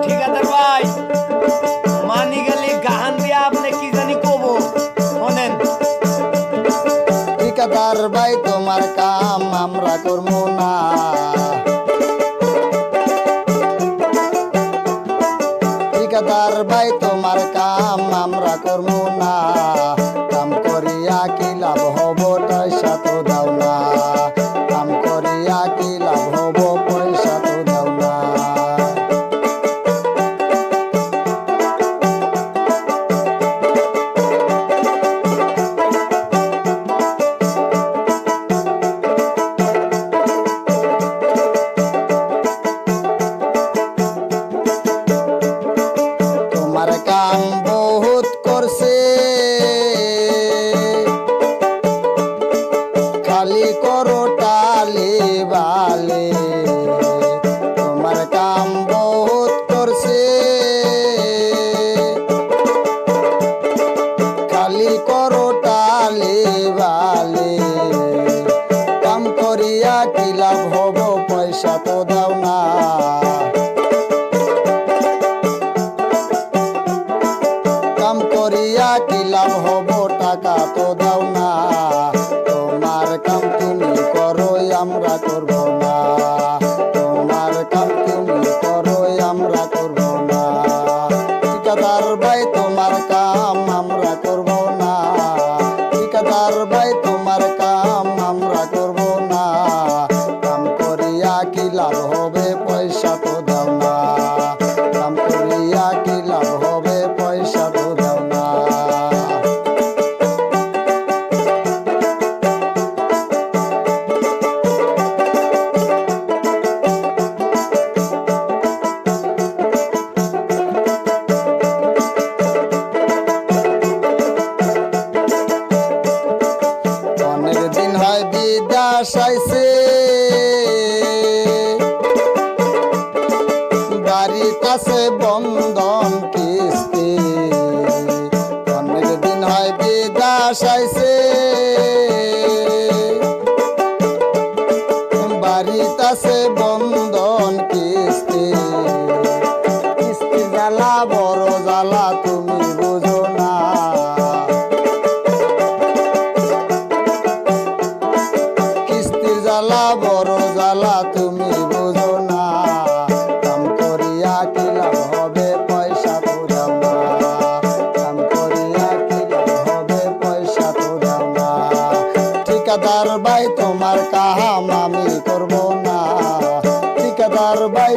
ঠিকাদার ভাই, মানি গেলি গাহান দিয়া আপনি কি জানি কব শোনেন। ঠিকাদার ভাই তোমার কাম আমরা করবো না, ঠিকাদার ভাই তোমার কাম আমরা করবো না, কাম করিয়া কি লাভ হব পয়সা তো দাও না, কাম করিয়া কি লাভ হব পয়সা তো দাও না। তোমার কাম বহুত করছে খালি করো টালে বালে, তোমার কাম বহুত করছে খালি করো টালে বালে, কাম করিয়া কি লাভ হব পয়সা তো দাও না, কাম করিয়া কি লাভ হব টাকা তো দাও না, তোমার কাম তুমি করো আমরা করব না, তোমার কাম তুমি করো আমরা করব না। ঠিকাদার ভাই তোমার কাম আমরা করব না, ঠিকাদার ভাই তোমার কাম আমরা করব না, কাম করিয়া কি লাভ হবে পয়সা তো দাও না, কাম করিয়া কি লাভ হবে পয়সা তো দাও না। অনেক দিন হয় বিদেশ আইছে বাড়ির কাছে বন্ধন কিস্তি, অনেক দিন হয় বিদেশ আইছে বাড়ির কাছে বন্ধন কিস্তি, কিস্তি জ্বালা বড় জ্বালা তুমি বুঝো না, কিস্তির জ্বালা বড় জ্বালা তুমি বুঝো না, কাম করিয়া কি লাভ হবে পয়সা তো দাও না, কাম করিয়া কি লাভ হবে পয়সা তো দাও না। ঠিকাদার ভাই তোমার কাম আমি করব না, ঠিকাদার ভাই